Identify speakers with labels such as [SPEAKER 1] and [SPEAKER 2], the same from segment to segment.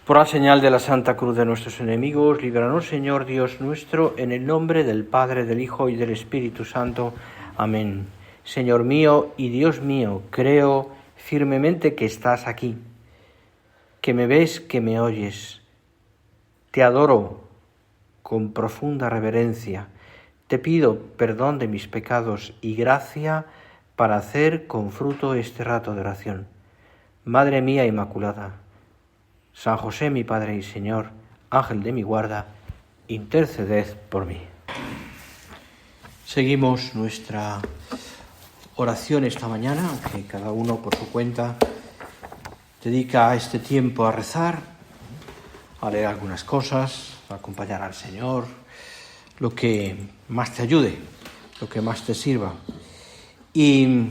[SPEAKER 1] Por la señal de la Santa Cruz de nuestros enemigos, líbranos, Señor Dios nuestro, en el nombre del Padre, del Hijo y del Espíritu Santo. Amén. Señor mío y Dios mío, creo firmemente que estás aquí, que me ves, que me oyes. Te adoro con profunda reverencia. Te pido perdón de mis pecados y gracia para hacer con fruto este rato de oración. Madre mía Inmaculada, San José, mi Padre y Señor, Ángel de mi guarda, interceded por mí. Seguimos nuestra oración esta mañana, que cada uno por su cuenta dedica este tiempo a rezar, a leer algunas cosas, a acompañar al Señor, lo que más te ayude, lo que más te sirva. Y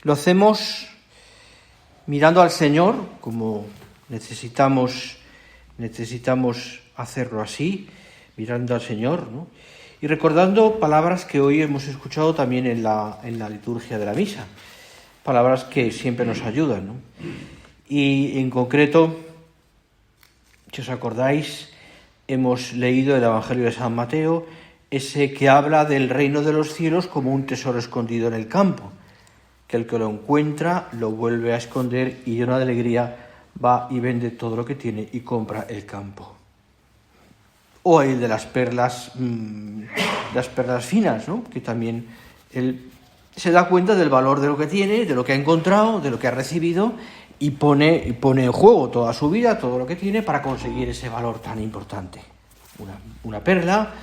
[SPEAKER 1] lo hacemos mirando al Señor, como necesitamos hacerlo así, mirando al Señor, ¿no? Y recordando palabras que hoy hemos escuchado también en la liturgia de la misa, palabras que siempre nos ayudan, ¿no? Y en concreto, si os acordáis, hemos leído el Evangelio de San Mateo, ese que habla del reino de los cielos como un tesoro escondido en el campo, que el que lo encuentra lo vuelve a esconder y lleno de alegría va y vende todo lo que tiene y compra el campo. O el de las perlas finas, ¿no? Que también él se da cuenta del valor de lo que tiene, de lo que ha encontrado, de lo que ha recibido y pone en juego toda su vida, todo lo que tiene para conseguir ese valor tan importante. Una perla,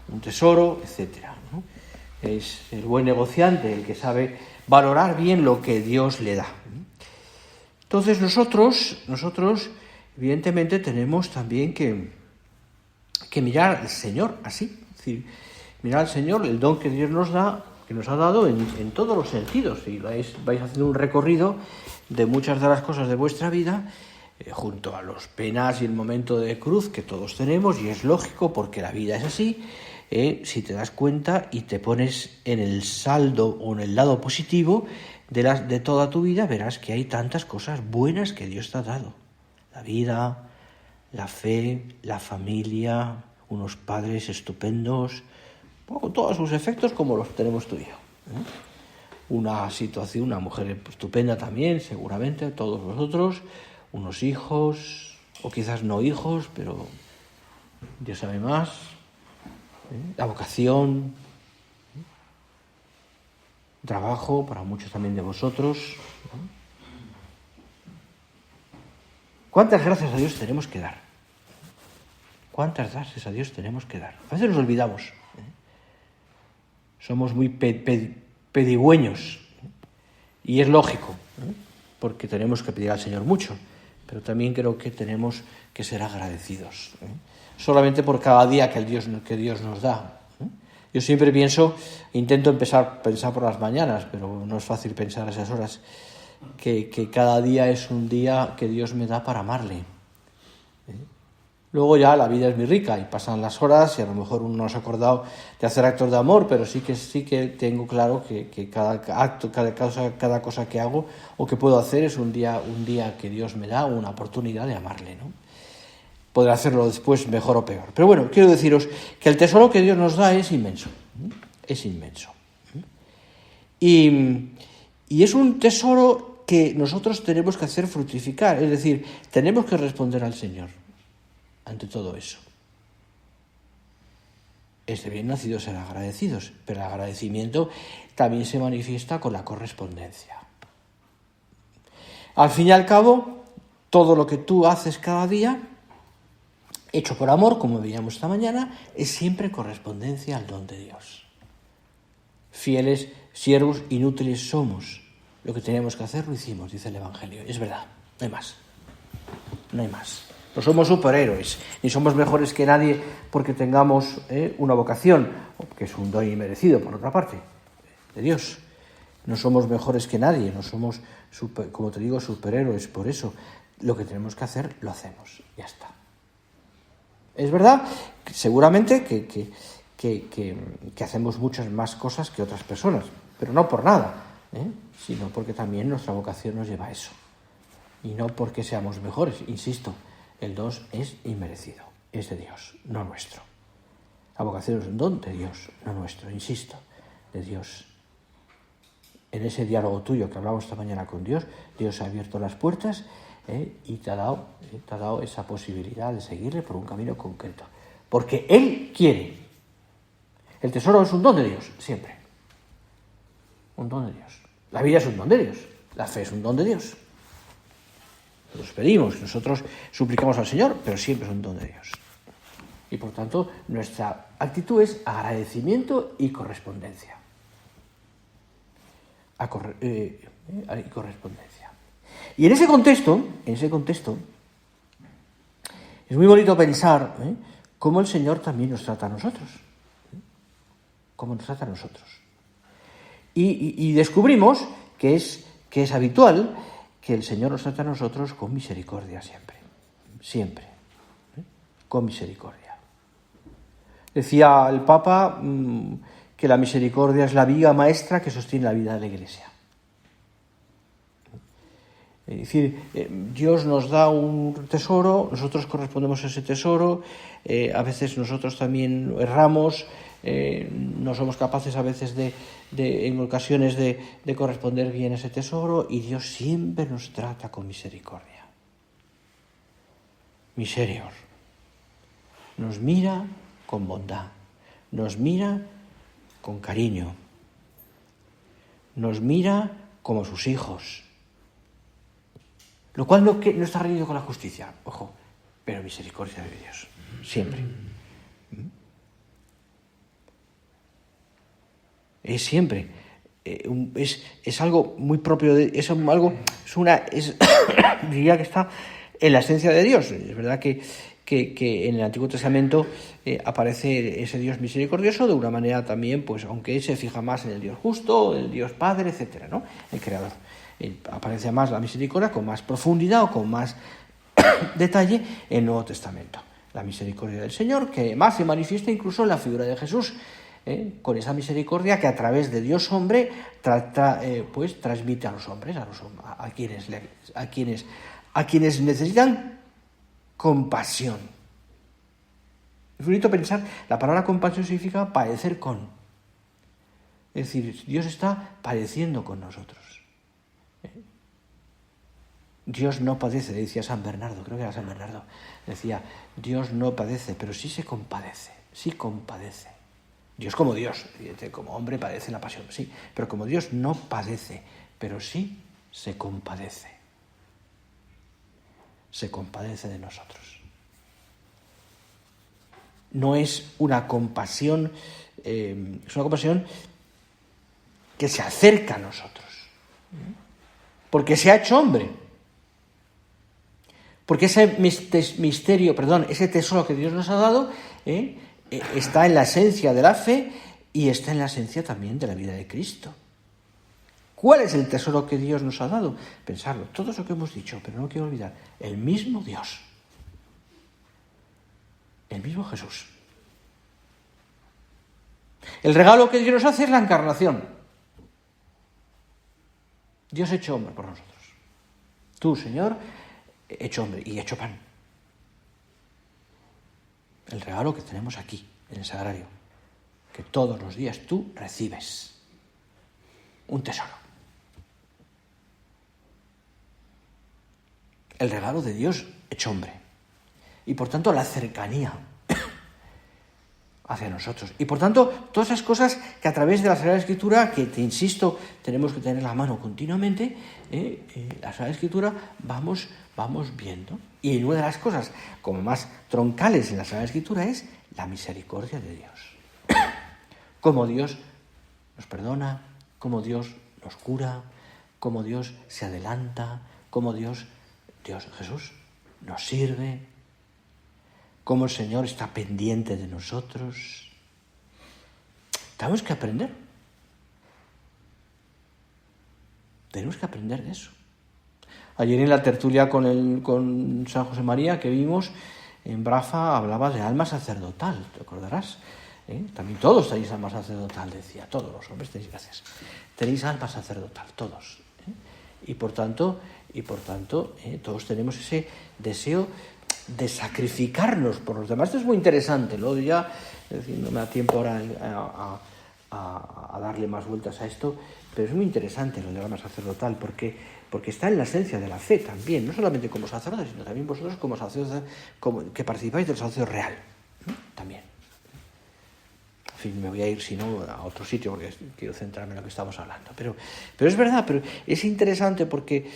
[SPEAKER 1] un tesoro, etcétera, ¿no? Es el buen negociante el que sabe valorar bien lo que Dios le da. Entonces nosotros evidentemente tenemos también que mirar al Señor así, es decir, mirar al Señor, el don que Dios nos da, que nos ha dado en todos los sentidos. Y vais haciendo un recorrido de muchas de las cosas de vuestra vida, junto a los penas y el momento de cruz que todos tenemos, y es lógico porque la vida es así. Si te das cuenta y te pones en el saldo o en el lado positivo de toda tu vida, verás que hay tantas cosas buenas que Dios te ha dado. La vida, la fe, la familia, unos padres estupendos, con todos sus efectos como los tenemos tú y yo. Una situación, una mujer estupenda también, seguramente, todos vosotros, unos hijos, o quizás no hijos, pero Dios sabe más. La vocación, trabajo para muchos también de vosotros. ¿Cuántas gracias a Dios tenemos que dar? ¿Cuántas gracias a Dios tenemos que dar? A veces nos olvidamos. Somos muy pedigüeños. Y es lógico, porque tenemos que pedir al Señor mucho. Pero también creo que tenemos que ser agradecidos. Solamente por cada día que Dios nos da. Yo siempre intento pensar por las mañanas, pero no es fácil pensar a esas horas, que cada día es un día que Dios me da para amarle. Luego ya la vida es muy rica y pasan las horas y a lo mejor uno no se ha acordado de hacer actos de amor, pero sí que tengo claro que cada acto, cada cosa que hago o que puedo hacer es un día que Dios me da una oportunidad de amarle, ¿no? Podrá hacerlo después mejor o peor. Pero bueno, quiero deciros que el tesoro que Dios nos da es inmenso. Es inmenso. Y es un tesoro que nosotros tenemos que hacer fructificar. Es decir, tenemos que responder al Señor ante todo eso. Es de bien nacido ser agradecidos, pero el agradecimiento también se manifiesta con la correspondencia. Al fin y al cabo, todo lo que tú haces cada día, hecho por amor, como veíamos esta mañana, es siempre correspondencia al don de Dios. Fieles siervos inútiles somos. Lo que teníamos que hacer lo hicimos, dice el Evangelio. Es verdad, no hay más. No hay más. No somos superhéroes, ni somos mejores que nadie porque tengamos una vocación, que es un don inmerecido, por otra parte, de Dios. No somos mejores que nadie, no somos, como te digo, superhéroes. Por eso, lo que tenemos que hacer, lo hacemos. Ya está. Es verdad, seguramente que hacemos muchas más cosas que otras personas, pero no por nada, sino porque también nuestra vocación nos lleva a eso. Y no porque seamos mejores, insisto, El don es inmerecido, es de Dios, no nuestro. La vocación es un don de Dios, no nuestro, insisto, de Dios. En ese diálogo tuyo que hablamos esta mañana con Dios, Dios ha abierto las puertas y te ha dado esa posibilidad de seguirle por un camino concreto. Porque Él quiere. El tesoro es un don de Dios, siempre. Un don de Dios. La vida es un don de Dios. La fe es un don de Dios. Nosotros pedimos, nosotros suplicamos al Señor, pero siempre es un don de Dios. Y por tanto, nuestra actitud es agradecimiento y correspondencia. Y correspondencia. Y en ese contexto, es muy bonito pensar cómo el Señor también nos trata a nosotros. Cómo nos trata a nosotros. Y descubrimos que es habitual que el Señor nos trata a nosotros con misericordia siempre. Siempre. Con misericordia. Decía el Papa que la misericordia es la viga maestra que sostiene la vida de la Iglesia. Es decir, Dios nos da un tesoro, nosotros correspondemos a ese tesoro, a veces nosotros también erramos, no somos capaces a veces en ocasiones de corresponder bien a ese tesoro, y Dios siempre nos trata con misericordia. Miserior. Nos mira con bondad, nos mira con cariño, nos mira como sus hijos. Lo cual no está reñido con la justicia, ojo, pero misericordia de Dios, siempre. Es siempre, es algo muy propio, diría que está en la esencia de Dios. Es verdad que en el Antiguo Testamento aparece ese Dios misericordioso de una manera también, pues aunque se fija más en el Dios justo, el Dios Padre, etcétera, ¿no? El Creador. Aparece más la misericordia con más profundidad o con más detalle en el Nuevo Testamento. La misericordia del Señor, que más se manifiesta incluso en la figura de Jesús, con esa misericordia que a través de Dios hombre pues transmite a los hombres, a quienes necesitan compasión. Es bonito pensar, la palabra compasión significa padecer con. Es decir, Dios está padeciendo con nosotros. Dios no padece, decía San Bernardo, creo que era San Bernardo, decía, Dios no padece, pero sí se compadece, sí compadece. Dios como Dios, como hombre padece la pasión, sí, pero como Dios no padece, pero sí se compadece. Se compadece de nosotros. No es una compasión, es una compasión que se acerca a nosotros, porque se ha hecho hombre, porque ese ese tesoro que Dios nos ha dado, está en la esencia de la fe y está en la esencia también de la vida de Cristo. ¿Cuál es el tesoro que Dios nos ha dado? Pensarlo, todo eso que hemos dicho, pero no quiero olvidar, el mismo Dios, el mismo Jesús. El regalo que Dios nos hace es la encarnación. Dios hecho hombre por nosotros. Tú, Señor, hecho hombre y hecho pan. El regalo que tenemos aquí, en el sagrario, que todos los días tú recibes. Un tesoro. El regalo de Dios hecho hombre. Y por tanto la cercanía hacia nosotros. Y por tanto, todas esas cosas que a través de la Sagrada Escritura, que te insisto, tenemos que tener en la mano continuamente, la Sagrada Escritura vamos viendo. Y una de las cosas como más troncales en la Sagrada Escritura es la misericordia de Dios. Cómo Dios nos perdona, cómo Dios nos cura, cómo Dios se adelanta, cómo Dios Jesús nos sirve, cómo el Señor está pendiente de nosotros. Tenemos que aprender. Tenemos que aprender de eso. Ayer en la tertulia con San José María que vimos en Brafa hablaba de alma sacerdotal, ¿te acordarás? También todos tenéis alma sacerdotal, decía, todos los hombres tenéis, gracias. Tenéis alma sacerdotal, todos. Y por tanto, todos tenemos ese deseo de sacrificarnos por los demás. Esto es muy interesante, ¿no? Ya, es decir, no me da tiempo ahora a darle más vueltas a esto, pero es muy interesante lo del alma sacerdotal, porque está en la esencia de la fe también, no solamente como sacerdotes, sino también vosotros como sacerdotes, que participáis del sacerdocio real, ¿no? También. En fin, me voy a ir, si no, a otro sitio, porque quiero centrarme en lo que estamos hablando. Pero es verdad, pero es interesante porque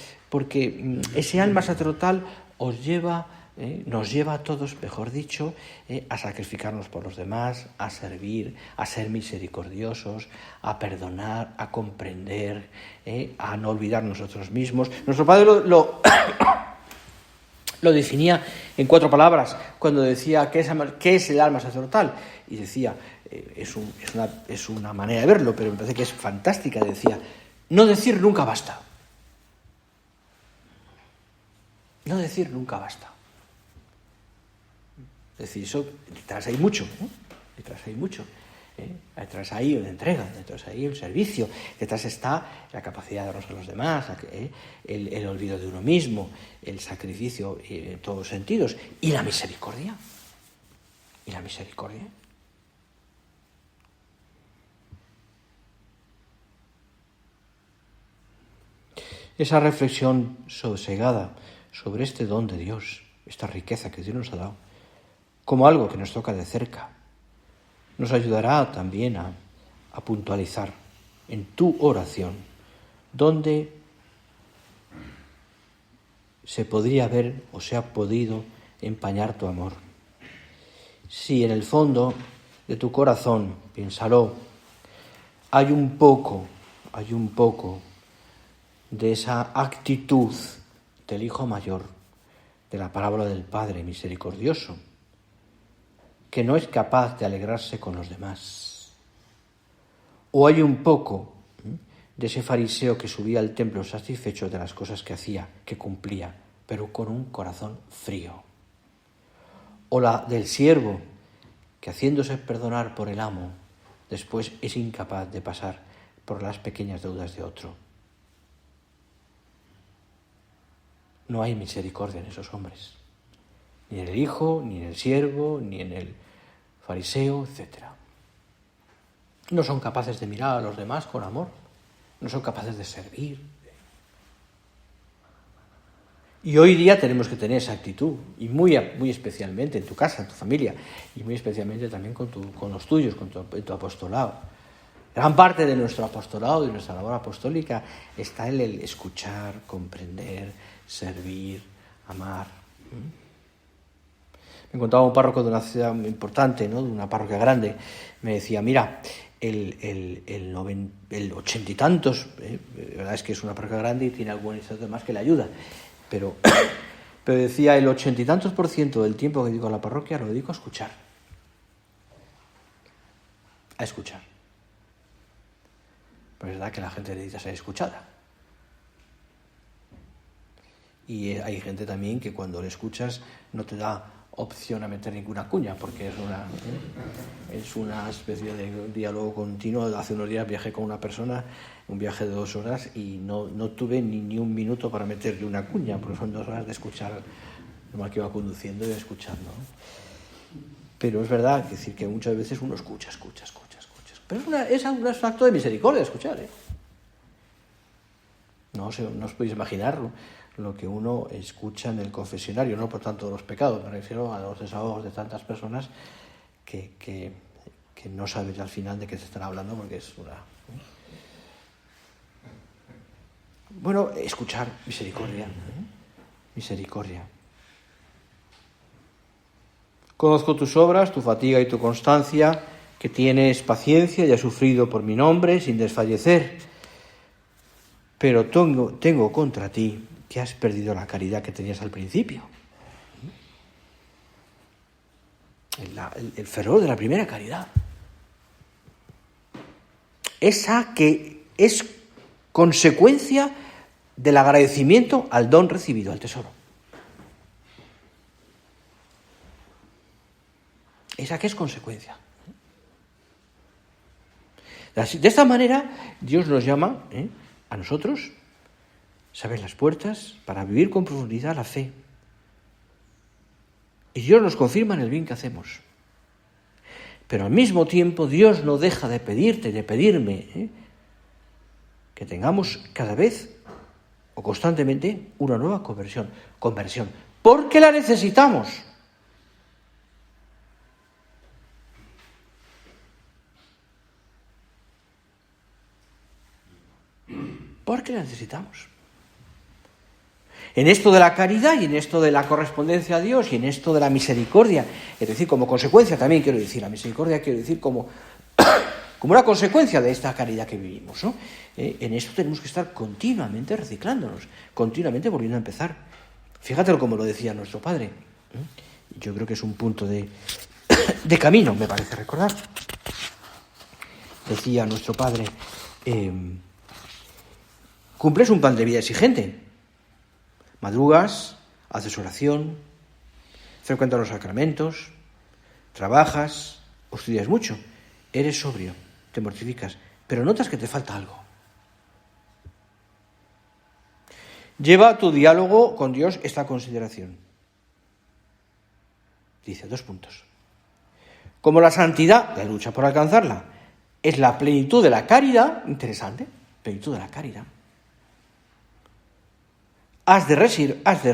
[SPEAKER 1] ese alma sacerdotal nos lleva a todos, mejor dicho, a sacrificarnos por los demás, a servir, a ser misericordiosos, a perdonar, a comprender, a no olvidar nosotros mismos. Nuestro Padre lo definía en 4 palabras cuando decía ¿qué es el alma sacerdotal? Y decía, es una manera de verlo, pero me parece que es fantástica, decía, no decir nunca basta. No decir nunca basta. Es decir, eso detrás hay mucho, ¿no? Detrás hay mucho. Detrás hay una entrega, detrás hay un servicio, detrás está la capacidad de darnos a los demás, el olvido de uno mismo, el sacrificio en todos los sentidos, y la misericordia. Y la misericordia. Esa reflexión sosegada sobre este don de Dios, esta riqueza que Dios nos ha dado, como algo que nos toca de cerca, nos ayudará también a puntualizar en tu oración dónde se podría ver o se ha podido empañar tu amor. Si en el fondo de tu corazón, piénsalo, hay un poco de esa actitud del Hijo Mayor, de la parábola del Padre misericordioso, que no es capaz de alegrarse con los demás. O hay un poco de ese fariseo que subía al templo satisfecho de las cosas que hacía, que cumplía, pero con un corazón frío. O la del siervo, que haciéndose perdonar por el amo, después es incapaz de pasar por las pequeñas deudas de otro. No hay misericordia en esos hombres, ni en el hijo, ni en el siervo, ni en el fariseo, etc. No son capaces de mirar a los demás con amor, no son capaces de servir. Y hoy día tenemos que tener esa actitud, y muy especialmente en tu casa, en tu familia, y muy especialmente también con los tuyos, en tu apostolado. Gran parte de nuestro apostolado y nuestra labor apostólica está en el escuchar, comprender, servir, amar. Me contaba un párroco de una ciudad muy importante, ¿no? De una parroquia grande, me decía, mira, el 80 y tantos, la verdad es que es una parroquia grande y tiene algún instituto más que le ayuda, pero decía, el 80 y tantos % del tiempo que dedico a la parroquia lo dedico a escuchar. A escuchar. Pero es verdad que la gente necesita ser escuchada. Y hay gente también que cuando le escuchas no te da opción a meter ninguna cuña, porque es una especie de diálogo continuo. Hace unos días viajé con una persona, un viaje de 2 horas, y no tuve ni un minuto para meterle una cuña, porque son 2 horas de escuchar, nomás que iba conduciendo y escuchando. Pero es verdad, decir que muchas veces uno escucha. Pero es un acto de misericordia escuchar, No os podéis imaginar lo que uno escucha en el confesionario, no por tanto los pecados, me refiero a los desahogos de tantas personas que no sabes al final de qué se están hablando, porque es una... Bueno, escuchar, misericordia. Misericordia. Conozco tus obras, tu fatiga y tu constancia, que tienes paciencia y has sufrido por mi nombre sin desfallecer. Pero tengo contra ti que has perdido la caridad que tenías al principio. El fervor de la primera caridad. Esa que es consecuencia del agradecimiento al don recibido, al tesoro. Esa que es consecuencia. De esta manera, Dios nos llama a nosotros, ¿sabes?, las puertas para vivir con profundidad la fe. Y Dios nos confirma en el bien que hacemos. Pero al mismo tiempo Dios no deja de pedirte y de pedirme que tengamos cada vez o constantemente una nueva conversión, porque la necesitamos. Porque la necesitamos. En esto de la caridad y en esto de la correspondencia a Dios y en esto de la misericordia, es decir, como consecuencia también quiero decir, la misericordia quiero decir como una consecuencia de esta caridad que vivimos, ¿no? En esto tenemos que estar continuamente reciclándonos, continuamente volviendo a empezar. Fíjate como lo decía nuestro padre. Yo creo que es un punto de camino, me parece recordar. Decía nuestro padre, cumples un plan de vida exigente. Madrugas, haces oración, frecuentas los sacramentos, trabajas o estudias mucho, eres sobrio, te mortificas, pero notas que te falta algo. Lleva a tu diálogo con Dios esta consideración. Dice 2 puntos. Como la santidad, la lucha por alcanzarla, es la plenitud de la caridad, interesante, plenitud de la caridad. Has de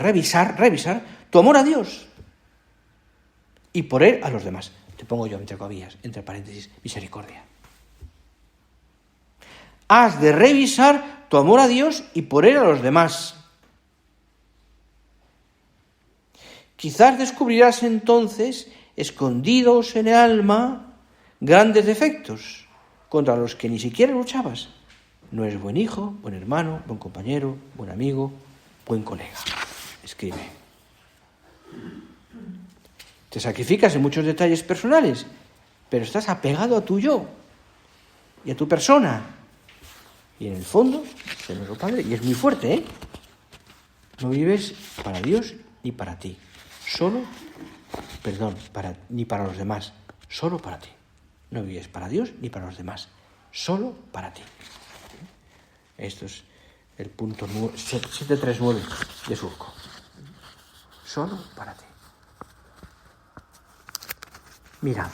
[SPEAKER 1] revisar tu amor a Dios y por él a los demás. Te pongo yo entre comillas, entre paréntesis, misericordia. Has de revisar tu amor a Dios y por él a los demás. Quizás descubrirás entonces, escondidos en el alma, grandes defectos contra los que ni siquiera luchabas. No eres buen hijo, buen hermano, buen compañero, buen amigo, buen colega. Escribe. Te sacrificas en muchos detalles personales, pero estás apegado a tu yo y a tu persona. Y en el fondo, de nuestro Padre, y es muy fuerte, no vives para Dios ni para ti. Ni para los demás, solo para ti. No vives para Dios ni para los demás, solo para ti. Esto es el punto 739 de Surco. Solo para ti. Mira,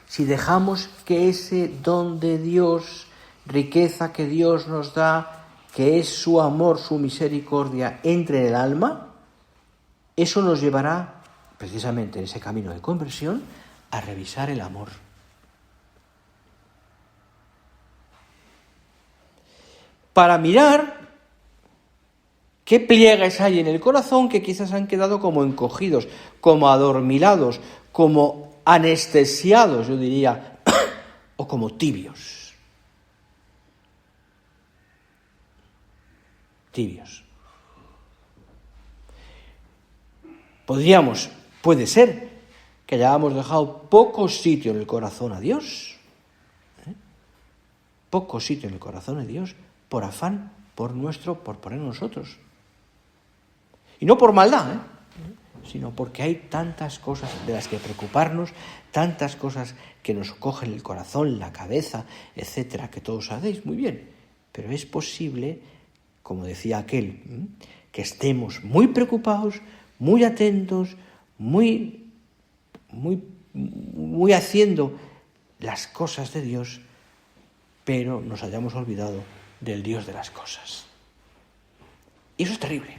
[SPEAKER 1] si dejamos que ese don de Dios, riqueza que Dios nos da, que es su amor, su misericordia, entre en el alma, eso nos llevará, precisamente en ese camino de conversión, a revisar el amor. Para mirar qué pliegues hay en el corazón que quizás han quedado como encogidos, como adormilados, como anestesiados, yo diría, o como tibios. Puede ser que hayamos dejado poco sitio en el corazón a Dios, poco sitio en el corazón a Dios, por afán, por poner nosotros. Y no por maldad, sino porque hay tantas cosas de las que preocuparnos, tantas cosas que nos cogen el corazón, la cabeza, etcétera, que todos sabéis muy bien. Pero es posible, como decía aquel, que estemos muy preocupados, muy atentos, muy haciendo las cosas de Dios, pero nos hayamos olvidado del Dios de las cosas. Y eso es terrible.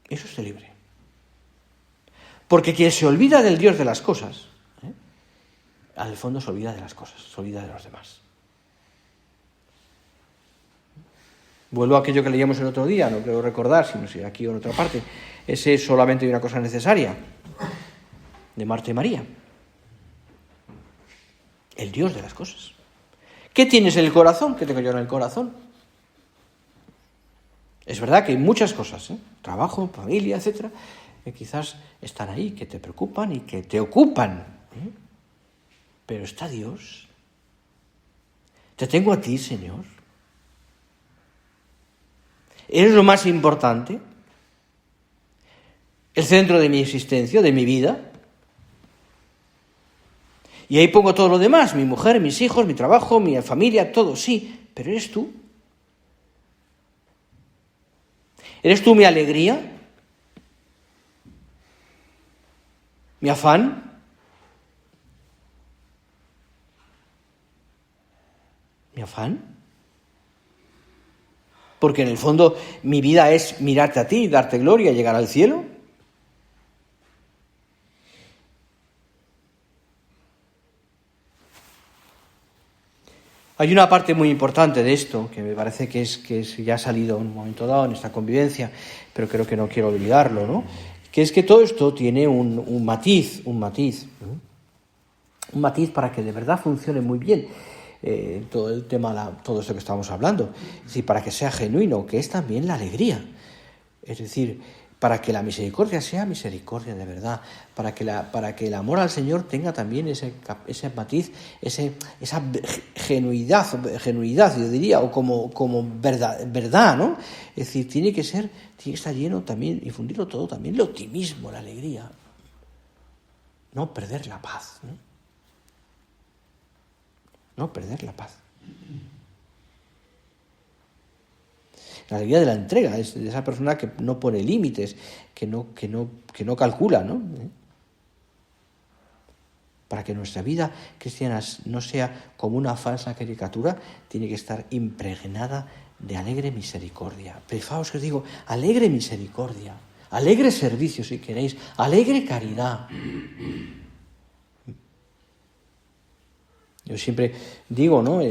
[SPEAKER 1] Eso es terrible. Porque quien se olvida del Dios de las cosas, al fondo se olvida de las cosas, se olvida de los demás. Vuelvo a aquello que leíamos el otro día, no quiero recordar, sino si aquí o en otra parte, ese solamente hay una cosa necesaria, de Marta y María. El Dios de las cosas. ¿Qué tienes en el corazón? ¿Qué tengo yo en el corazón? Es verdad que hay muchas cosas, trabajo, familia, etcétera, que quizás están ahí, que te preocupan y que te ocupan. Pero está Dios. Te tengo a ti, Señor. Eres lo más importante, el centro de mi existencia, de mi vida. Y ahí pongo todo lo demás, mi mujer, mis hijos, mi trabajo, mi familia, todo, sí, pero eres tú. ¿Eres tú mi alegría? ¿Mi afán? ¿Mi afán? Porque en el fondo mi vida es mirarte a ti, darte gloria, llegar al cielo. Hay una parte muy importante de esto, que me parece que ya ha salido en un momento dado en esta convivencia, pero creo que no quiero olvidarlo, ¿no? Que es que todo esto tiene un matiz, para que de verdad funcione muy bien todo el tema, todo esto que estamos hablando, es decir, para que sea genuino, que es también la alegría, es decir, para que la misericordia sea misericordia de verdad, para que el amor al Señor tenga también ese matiz, esa genuidad, yo diría, o como verdad, ¿no? Es decir, tiene que estar lleno también, infundirlo todo también, el optimismo, la alegría, no perder la paz, no perder la paz. La alegría de la entrega, es de esa persona que no pone límites, que no calcula, ¿no? Para que nuestra vida cristiana no sea como una falsa caricatura, tiene que estar impregnada de alegre misericordia. Pero fijaos que os digo, alegre misericordia, alegre servicio si queréis, alegre caridad. Yo siempre digo, ¿no? A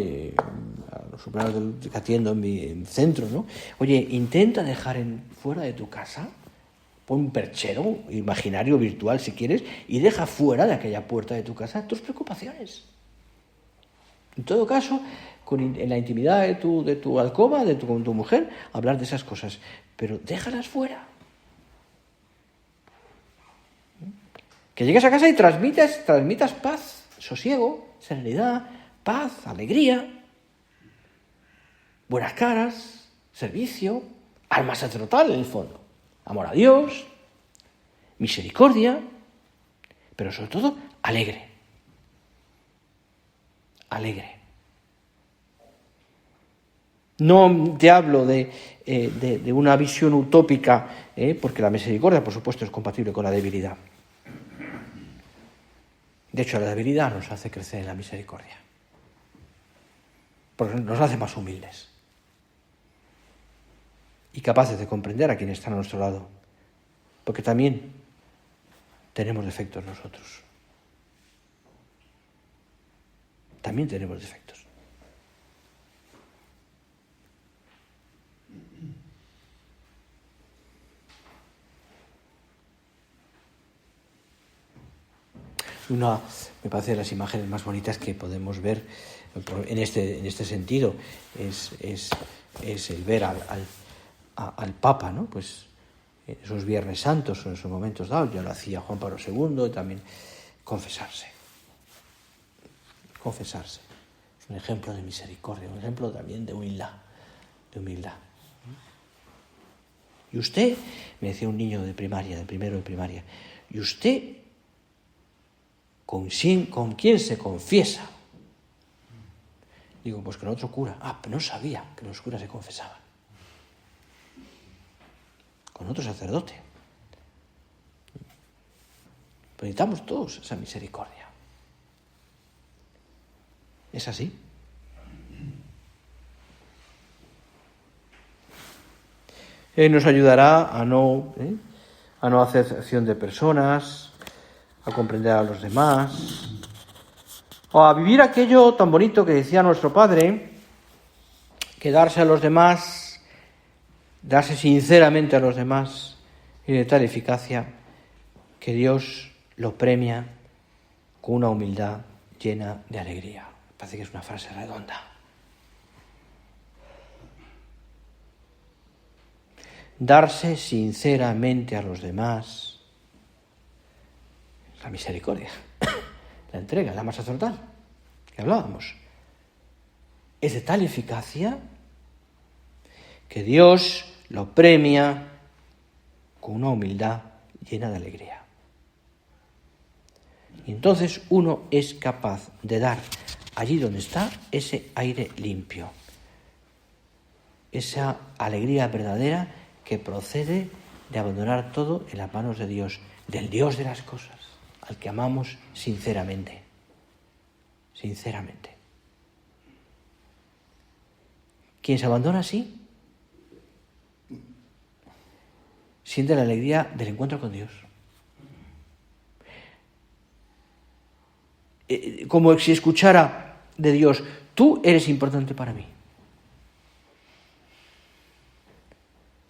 [SPEAKER 1] los superiores que atiendo en mi centro, ¿no? Oye, intenta dejar fuera de tu casa, pon un perchero imaginario, virtual si quieres, y deja fuera de aquella puerta de tu casa tus preocupaciones. En todo caso, en la intimidad de tu alcoba, con tu mujer, hablar de esas cosas, pero déjalas fuera. Que llegues a casa y transmitas paz, sosiego, serenidad, paz, alegría, buenas caras, servicio, alma sacerdotal en el fondo, amor a Dios, misericordia, pero sobre todo alegre. No te hablo de una visión utópica, porque la misericordia, por supuesto, es compatible con la debilidad. De hecho, la debilidad nos hace crecer en la misericordia, porque nos hace más humildes y capaces de comprender a quien está a nuestro lado, porque también tenemos defectos nosotros. También tenemos defectos. Me parece de las imágenes más bonitas que podemos ver en este sentido es el ver al Papa, ¿no? Pues en esos Viernes Santos, en esos momentos dados, ya lo hacía Juan Pablo II, y también confesarse. Es un ejemplo de misericordia, un ejemplo también de humildad. Y usted, me decía un niño de primero de primaria, ¿y usted con quién se confiesa? Digo, pues con otro cura. Pero no sabía que los curas se confesaban. Con otro sacerdote. Pero necesitamos todos esa misericordia. ¿Es así? Nos ayudará a no hacer acepción de personas, a comprender a los demás, o a vivir aquello tan bonito que decía nuestro Padre, que darse a los demás, darse sinceramente a los demás, y de tal eficacia que Dios lo premia con una humildad llena de alegría. Parece que es una frase redonda. Darse sinceramente a los demás, la misericordia, la entrega, la masa sacerdotal, que hablábamos, es de tal eficacia que Dios lo premia con una humildad llena de alegría. Y entonces uno es capaz de dar allí donde está ese aire limpio, esa alegría verdadera que procede de abandonar todo en las manos de Dios, del Dios de las cosas, al que amamos sinceramente. Sinceramente. Quien se abandona así, siente la alegría del encuentro con Dios. Como si escuchara de Dios: tú eres importante para mí.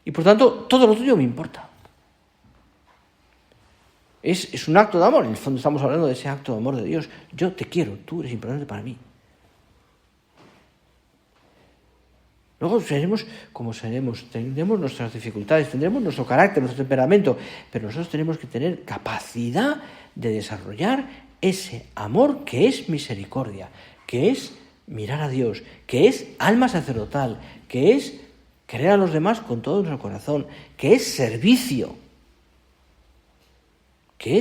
[SPEAKER 1] Y por tanto, todo lo tuyo me importa. Es un acto de amor. En el fondo estamos hablando de ese acto de amor de Dios. Yo te quiero, tú eres importante para mí. Luego seremos como seremos, tendremos nuestras dificultades, tendremos nuestro carácter, nuestro temperamento, pero nosotros tenemos que tener capacidad de desarrollar ese amor que es misericordia, que es mirar a Dios, que es alma sacerdotal, que es querer a los demás con todo nuestro corazón, que es servicio, que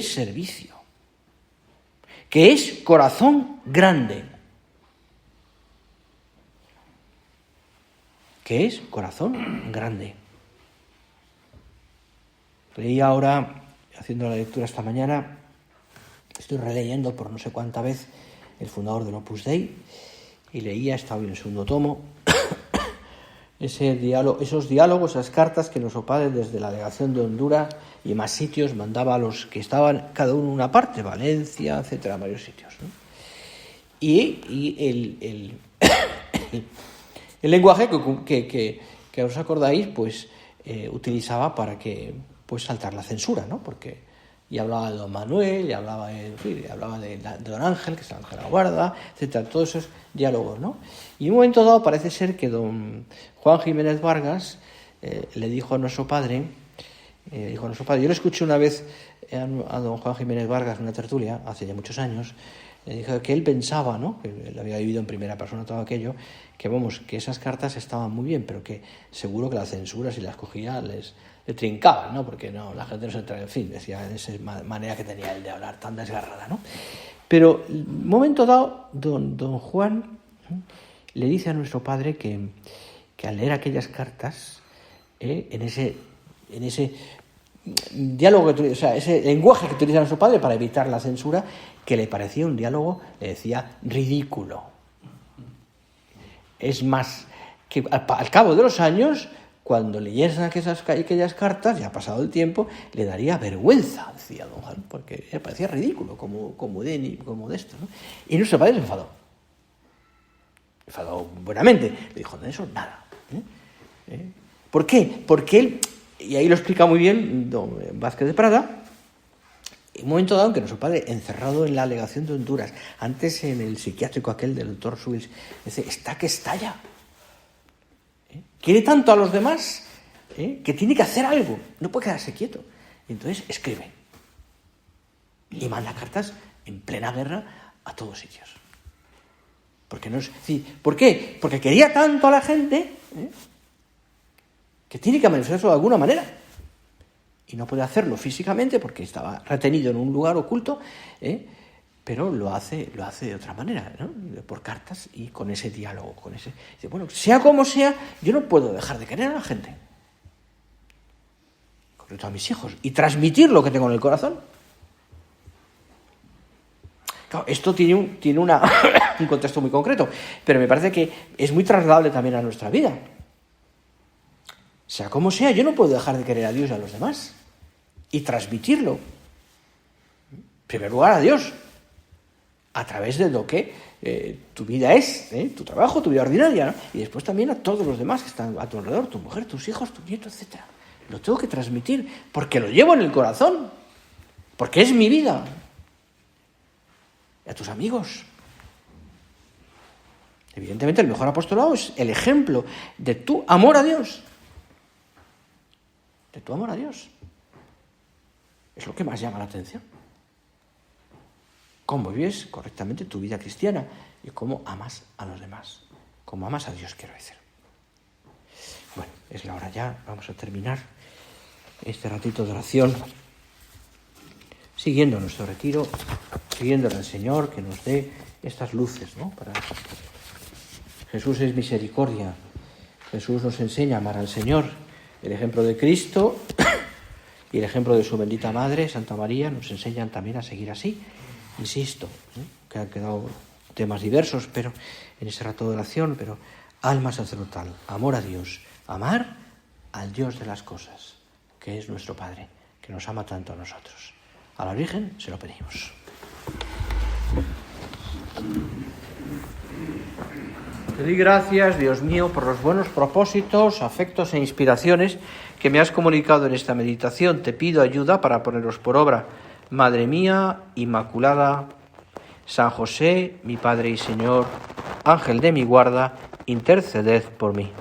[SPEAKER 1] es corazón grande, que es corazón grande. Leí ahora, haciendo la lectura esta mañana, estoy releyendo por no sé cuánta vez el fundador del Opus Dei, y leía, estaba en el segundo tomo, esos diálogos, esas cartas que nuestro padre desde la delegación de Honduras y más sitios mandaba a los que estaban cada uno en una parte, Valencia, etcétera, varios sitios, ¿no? Y el lenguaje que os acordáis, pues utilizaba para que pues saltar la censura, ¿no? Porque y hablaba de don Manuel, y hablaba de don Ángel, que es el ángel de la guarda, etcétera, todos esos diálogos, ¿no? Y en un momento dado parece ser que don Juan Jiménez Vargas le dijo a nuestro padre, yo le escuché una vez a don Juan Jiménez Vargas en una tertulia, hace ya muchos años, le dijo que él pensaba, ¿no?, que él había vivido en primera persona todo aquello, que esas cartas estaban muy bien, pero que seguro que la censura, si las cogía, le trincaban, ¿no? Porque no, la gente no se entraba, en fin, decía, esa manera que tenía él de hablar tan desgarrada, ¿no? Pero en un momento dado, don Juan le dice a nuestro padre que al leer aquellas cartas, en ese diálogo, ese lenguaje que utiliza nuestro padre para evitar la censura, que le parecía un diálogo, le decía, ridículo. Es más, que al cabo de los años, cuando leyesen aquellas cartas, ya ha pasado el tiempo, le daría vergüenza, decía don Juan, porque le parecía ridículo, como de esto, ¿no? Y nuestro padre se enfadó. Se enfadó buenamente. Le dijo, de eso nada. ¿Por qué? Porque él, y ahí lo explica muy bien don Vázquez de Prada, en un momento dado que nuestro padre, encerrado en la legación de Honduras, antes en el psiquiátrico aquel del doctor Suils, dice, está que estalla. Quiere tanto a los demás que tiene que hacer algo, no puede quedarse quieto. Y entonces escribe y manda cartas en plena guerra a todos sitios. ¿Por qué? Porque quería tanto a la gente que tiene que manifestarlo de alguna manera. Y no puede hacerlo físicamente porque estaba retenido en un lugar oculto, pero lo hace de otra manera, ¿no? Por cartas y con ese diálogo, dice, bueno, sea como sea, yo no puedo dejar de querer a la gente, concreto a mis hijos, y transmitir lo que tengo en el corazón. Claro, esto tiene un contexto muy concreto, pero me parece que es muy trasladable también a nuestra vida. Sea como sea, yo no puedo dejar de querer a Dios y a los demás y transmitirlo. En primer lugar a Dios, a través de lo que tu vida es, tu trabajo, tu vida ordinaria, ¿no? Y después también a todos los demás que están a tu alrededor, tu mujer, tus hijos, tu nieto, etc. Lo tengo que transmitir porque lo llevo en el corazón, porque es mi vida. Y a tus amigos. Evidentemente el mejor apostolado es el ejemplo de tu amor a Dios. De tu amor a Dios. Es lo que más llama la atención. Cómo vives correctamente tu vida cristiana y cómo amas a los demás. Cómo amas a Dios, quiero decir. Bueno, es la hora ya. Vamos a terminar este ratito de oración siguiendo nuestro retiro, siguiéndole al Señor que nos dé estas luces, ¿no? Jesús es misericordia. Jesús nos enseña a amar al Señor. El ejemplo de Cristo y el ejemplo de su bendita Madre, Santa María, nos enseñan también a seguir así. Insisto, que han quedado temas diversos, pero en ese rato de oración, pero alma sacerdotal, amor a Dios, amar al Dios de las cosas, que es nuestro Padre, que nos ama tanto a nosotros. A la Virgen se lo pedimos. Te doy gracias, Dios mío, por los buenos propósitos, afectos e inspiraciones que me has comunicado en esta meditación. Te pido ayuda para ponerlos por obra. Madre mía, Inmaculada, San José, mi Padre y Señor, Ángel de mi guarda, interceded por mí.